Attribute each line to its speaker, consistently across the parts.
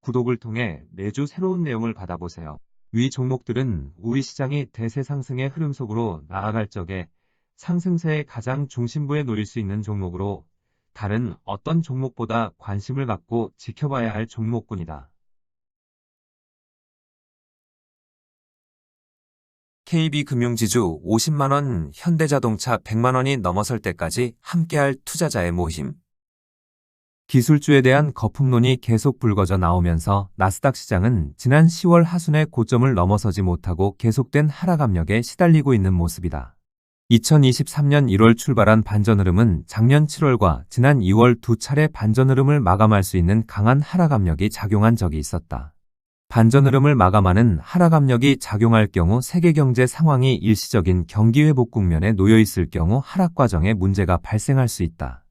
Speaker 1: 구독을 통해 매주 새로운 내용을 받아보세요. 위 종목들은 우리 시장이 대세 상승의 흐름 속으로 나아갈 적에 상승세의 가장 중심부에 놓일 수 있는 종목으로 다른 어떤 종목보다 관심을 갖고 지켜봐야 할 종목군이다. KB금융지주 50만원, 현대자동차 100만원이 넘어설 때까지 함께할 투자자의 모임. 기술주에 대한 거품론이 계속 불거져 나오면서 나스닥 시장은 지난 10월 하순의 고점을 넘어서지 못하고 계속된 하락 압력에 시달리고 있는 모습이다. 2023년 1월 출발한 반전 흐름은 작년 7월과 지난 2월 두 차례 반전 흐름을 마감할 수 있는 강한 하락 압력이 작용한 적이 있었다. 반전 흐름을 마감하는 하락 압력이 작용할 경우 세계 경제 상황이 일시적인 경기 회복 국면에 놓여 있을 경우 하락 과정에 문제가 발생할 수 있다.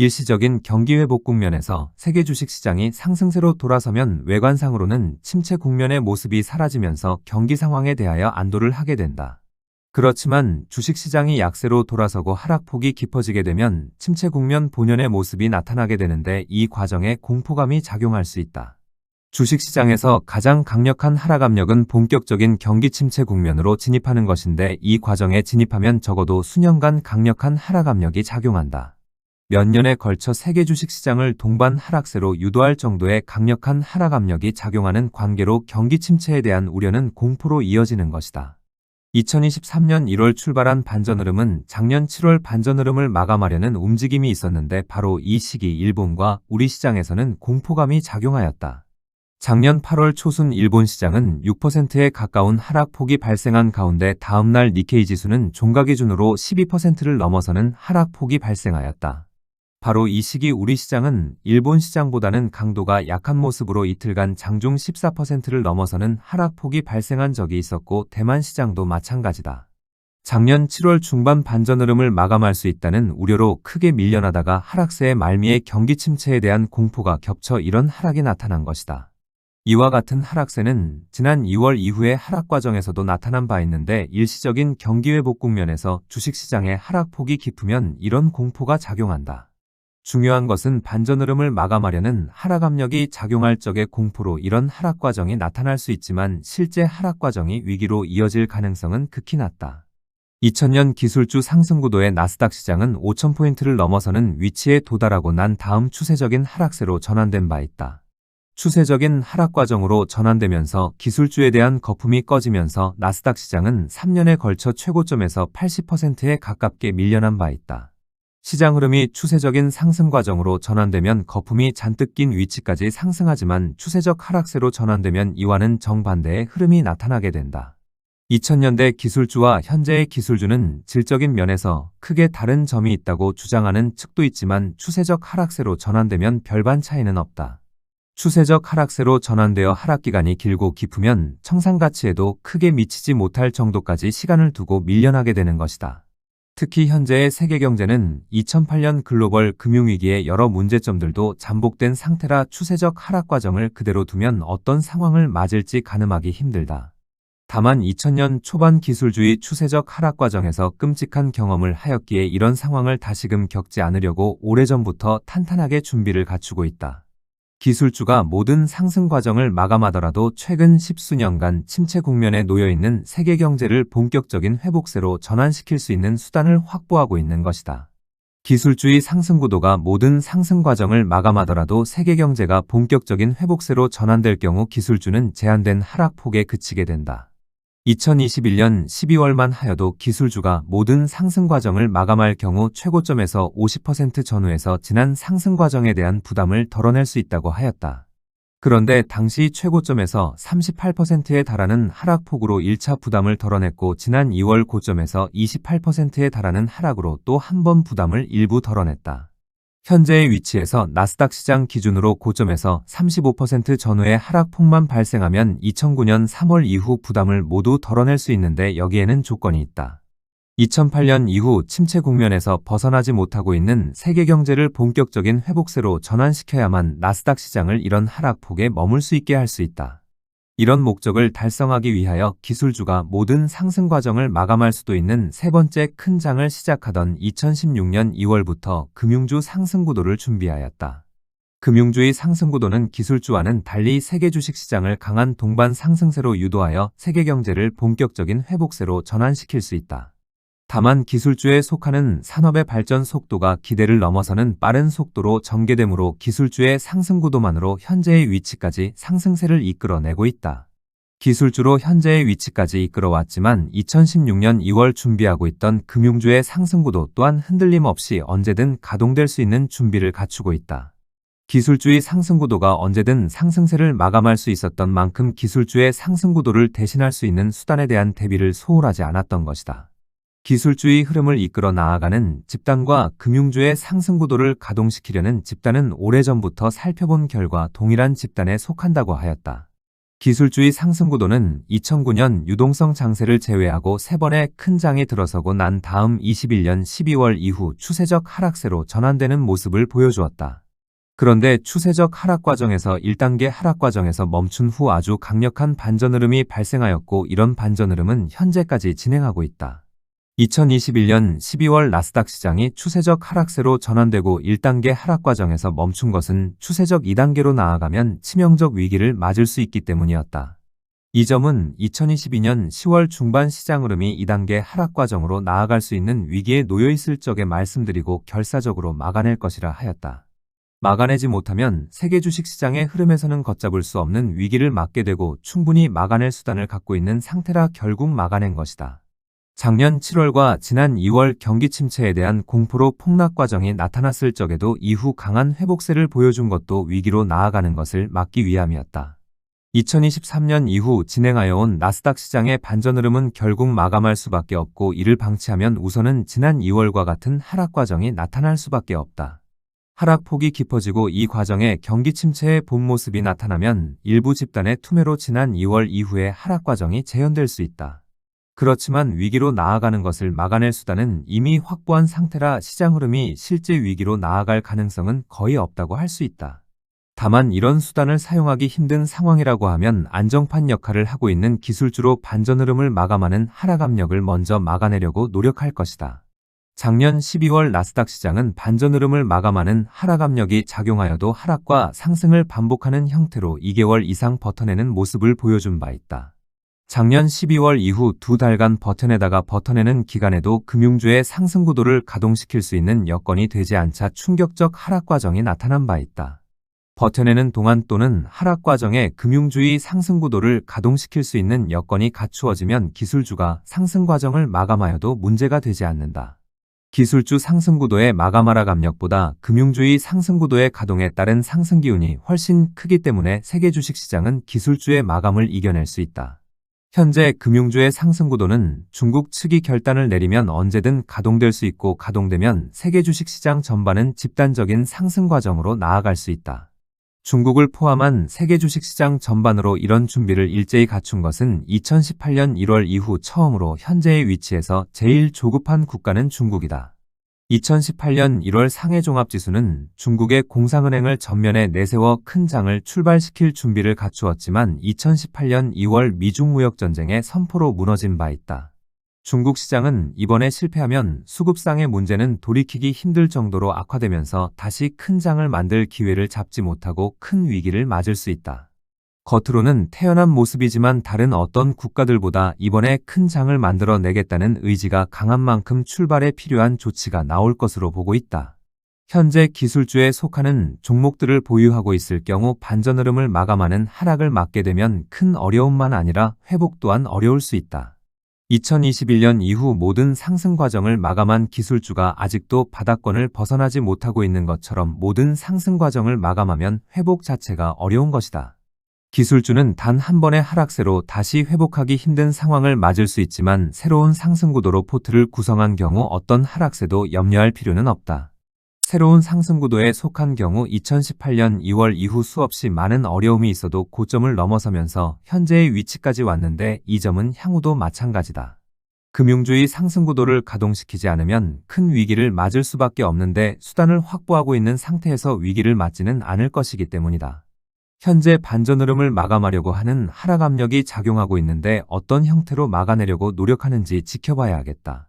Speaker 1: 일시적인 경기 회복 국면에서 세계 주식시장이 상승세로 돌아서면 외관상으로는 침체 국면의 모습이 사라지면서 경기 상황에 대하여 안도를 하게 된다. 그렇지만 주식시장이 약세로 돌아서고 하락폭이 깊어지게 되면 침체 국면 본연의 모습이 나타나게 되는데 이 과정에 공포감이 작용할 수 있다. 주식시장에서 가장 강력한 하락 압력은 본격적인 경기 침체 국면으로 진입하는 것인데 이 과정에 진입하면 적어도 수년간 강력한 하락 압력이 작용한다. 몇 년에 걸쳐 세계 주식시장을 동반 하락세로 유도할 정도의 강력한 하락 압력이 작용하는 관계로 경기 침체에 대한 우려는 공포로 이어지는 것이다. 2023년 1월 출발한 반전 흐름은 작년 7월 반전 흐름을 마감하려는 움직임이 있었는데 바로 이 시기 일본과 우리 시장에서는 공포감이 작용하였다. 작년 8월 초순 일본 시장은 6%에 가까운 하락폭이 발생한 가운데 다음날 니케이 지수는 종가 기준으로 12%를 넘어서는 하락폭이 발생하였다. 바로 이 시기 우리 시장은 일본 시장보다는 강도가 약한 모습으로 이틀간 장중 14%를 넘어서는 하락폭이 발생한 적이 있었고 대만 시장도 마찬가지다. 작년 7월 중반 반전 흐름을 마감할 수 있다는 우려로 크게 밀려나다가 하락세의 말미에 경기 침체에 대한 공포가 겹쳐 이런 하락이 나타난 것이다. 이와 같은 하락세는 지난 2월 이후의 하락 과정에서도 나타난 바 있는데 일시적인 경기 회복 국면에서 주식시장의 하락폭이 깊으면 이런 공포가 작용한다. 중요한 것은 반전 흐름을 마감하려는 하락 압력이 작용할 적의 공포로 이런 하락 과정이 나타날 수 있지만 실제 하락 과정이 위기로 이어질 가능성은 극히 낮다. 2000년 기술주 상승구도의 나스닥 시장은 5000포인트를 넘어서는 위치에 도달하고 난 다음 추세적인 하락세로 전환된 바 있다. 추세적인 하락 과정으로 전환되면서 기술주에 대한 거품이 꺼지면서 나스닥 시장은 3년에 걸쳐 최고점에서 80%에 가깝게 밀려난 바 있다. 시장 흐름이 추세적인 상승 과정으로 전환되면 거품이 잔뜩 낀 위치까지 상승하지만 추세적 하락세로 전환되면 이와는 정반대의 흐름이 나타나게 된다. 2000년대 기술주와 현재의 기술주는 질적인 면에서 크게 다른 점이 있다고 주장하는 측도 있지만 추세적 하락세로 전환되면 별반 차이는 없다. 추세적 하락세로 전환되어 하락기간이 길고 깊으면 청산가치에도 크게 미치지 못할 정도까지 시간을 두고 밀려나게 되는 것이다. 특히 현재의 세계 경제는 2008년 글로벌 금융위기의 여러 문제점들도 잠복된 상태라 추세적 하락 과정을 그대로 두면 어떤 상황을 맞을지 가늠하기 힘들다. 다만 2000년 초반 기술주의 추세적 하락 과정에서 끔찍한 경험을 하였기에 이런 상황을 다시금 겪지 않으려고 오래전부터 탄탄하게 준비를 갖추고 있다. 기술주가 모든 상승 과정을 마감하더라도 최근 십수년간 침체 국면에 놓여있는 세계 경제를 본격적인 회복세로 전환시킬 수 있는 수단을 확보하고 있는 것이다. 기술주의 상승 구도가 모든 상승 과정을 마감하더라도 세계 경제가 본격적인 회복세로 전환될 경우 기술주는 제한된 하락폭에 그치게 된다. 2021년 12월만 하여도 기술주가 모든 상승 과정을 마감할 경우 최고점에서 50% 전후에서 지난 상승 과정에 대한 부담을 덜어낼 수 있다고 하였다. 그런데 당시 최고점에서 38%에 달하는 하락폭으로 1차 부담을 덜어냈고 지난 2월 고점에서 28%에 달하는 하락으로 또 한 번 부담을 일부 덜어냈다. 현재의 위치에서 나스닥 시장 기준으로 고점에서 35% 전후의 하락폭만 발생하면 2009년 3월 이후 부담을 모두 덜어낼 수 있는데 여기에는 조건이 있다. 2008년 이후 침체 국면에서 벗어나지 못하고 있는 세계 경제를 본격적인 회복세로 전환시켜야만 나스닥 시장을 이런 하락폭에 머물 수 있게 할 수 있다. 이런 목적을 달성하기 위하여 기술주가 모든 상승 과정을 마감할 수도 있는 세 번째 큰 장을 시작하던 2016년 2월부터 금융주 상승 구도를 준비하였다. 금융주의 상승구도는 기술주와는 달리 세계 주식시장을 강한 동반 상승세로 유도하여 세계 경제를 본격적인 회복세로 전환시킬 수 있다. 다만 기술주에 속하는 산업의 발전 속도가 기대를 넘어서는 빠른 속도로 전개되므로 기술주의 상승구도만으로 현재의 위치까지 상승세를 이끌어내고 있다. 기술주로 현재의 위치까지 이끌어왔지만 2016년 2월 준비하고 있던 금융주의 상승구도 또한 흔들림 없이 언제든 가동될 수 있는 준비를 갖추고 있다. 기술주의 상승구도가 언제든 상승세를 마감할 수 있었던 만큼 기술주의 상승구도를 대신할 수 있는 수단에 대한 대비를 소홀하지 않았던 것이다. 기술주의 흐름을 이끌어 나아가는 집단과 금융주의 상승구도를 가동시키려는 집단은 오래전부터 살펴본 결과 동일한 집단에 속한다고 하였다. 기술주의 상승구도는 2009년 유동성 장세를 제외하고 3번의 큰 장이 들어서고 난 다음 21년 12월 이후 추세적 하락세로 전환되는 모습을 보여주었다. 그런데 추세적 하락 과정에서 1단계 하락 과정에서 멈춘 후 아주 강력한 반전 흐름이 발생하였고 이런 반전 흐름은 현재까지 진행하고 있다. 2021년 12월 나스닥 시장이 추세적 하락세로 전환되고 1단계 하락 과정에서 멈춘 것은 추세적 2단계로 나아가면 치명적 위기를 맞을 수 있기 때문이었다. 이 점은 2022년 10월 중반 시장 흐름이 2단계 하락 과정으로 나아갈 수 있는 위기에 놓여 있을 적에 말씀드리고 결사적으로 막아낼 것이라 하였다. 막아내지 못하면 세계 주식시장의 흐름에서는 걷잡을 수 없는 위기를 맞게 되고 충분히 막아낼 수단을 갖고 있는 상태라 결국 막아낸 것이다. 작년 7월과 지난 2월 경기 침체에 대한 공포로 폭락 과정이 나타났을 적에도 이후 강한 회복세를 보여준 것도 위기로 나아가는 것을 막기 위함이었다. 2023년 이후 진행하여 온 나스닥 시장의 반전 흐름은 결국 마감할 수밖에 없고 이를 방치하면 우선은 지난 2월과 같은 하락 과정이 나타날 수밖에 없다. 하락폭이 깊어지고 이 과정에 경기 침체의 본 모습이 나타나면 일부 집단의 투매로 지난 2월 이후에 하락 과정이 재현될 수 있다. 그렇지만 위기로 나아가는 것을 막아낼 수단은 이미 확보한 상태라 시장 흐름이 실제 위기로 나아갈 가능성은 거의 없다고 할 수 있다. 다만 이런 수단을 사용하기 힘든 상황이라고 하면 안정판 역할을 하고 있는 기술주로 반전 흐름을 마감하는 하락 압력을 먼저 막아내려고 노력할 것이다. 작년 12월 나스닥 시장은 반전 흐름을 마감하는 하락 압력이 작용하여도 하락과 상승을 반복하는 형태로 2개월 이상 버텨내는 모습을 보여준 바 있다. 작년 12월 이후 2달간 버텨내다가 버텨내는 기간에도 금융주의 상승 구도를 가동시킬 수 있는 여건이 되지 않자 충격적 하락 과정이 나타난 바 있다. 버텨내는 동안 또는 하락 과정에 금융주의 상승 구도를 가동시킬 수 있는 여건이 갖추어지면 기술주가 상승 과정을 마감하여도 문제가 되지 않는다. 기술주 상승구도의 마감 하락 압력보다 금융주의 상승구도의 가동에 따른 상승 기운이 훨씬 크기 때문에 세계 주식시장은 기술주의 마감을 이겨낼 수 있다. 현재 금융주의 상승구도는 중국 측이 결단을 내리면 언제든 가동될 수 있고 가동되면 세계 주식시장 전반은 집단적인 상승 과정으로 나아갈 수 있다. 중국을 포함한 세계 주식시장 전반으로 이런 준비를 일제히 갖춘 것은 2018년 1월 이후 처음으로 현재의 위치에서 제일 조급한 국가는 중국이다. 2018년 1월 상해종합지수는 중국의 공상은행을 전면에 내세워 큰 장을 출발시킬 준비를 갖추었지만 2018년 2월 미중 무역전쟁의 선포로 무너진 바 있다. 중국 시장은 이번에 실패하면 수급상의 문제는 돌이키기 힘들 정도로 악화되면서 다시 큰 장을 만들 기회를 잡지 못하고 큰 위기를 맞을 수 있다. 겉으로는 태연한 모습이지만 다른 어떤 국가들보다 이번에 큰 장을 만들어내겠다는 의지가 강한 만큼 출발에 필요한 조치가 나올 것으로 보고 있다. 현재 기술주에 속하는 종목들을 보유하고 있을 경우 반전 흐름을 마감하는 하락을 맞게 되면 큰 어려움만 아니라 회복 또한 어려울 수 있다. 2021년 이후 모든 상승 과정을 마감한 기술주가 아직도 바닥권을 벗어나지 못하고 있는 것처럼 모든 상승 과정을 마감하면 회복 자체가 어려운 것이다. 기술주는 단 한 번의 하락세로 다시 회복하기 힘든 상황을 맞을 수 있지만 새로운 상승 구도로 포트를 구성한 경우 어떤 하락세도 염려할 필요는 없다. 새로운 상승 구도에 속한 경우 2018년 2월 이후 수없이 많은 어려움이 있어도 고점을 넘어서면서 현재의 위치까지 왔는데 이 점은 향후도 마찬가지다. 금융주의 상승 구도를 가동시키지 않으면 큰 위기를 맞을 수밖에 없는데 수단을 확보하고 있는 상태에서 위기를 맞지는 않을 것이기 때문이다. 현재 반전 흐름을 마감하려고 하는 하락 압력이 작용하고 있는데 어떤 형태로 막아내려고 노력하는지 지켜봐야 하겠다.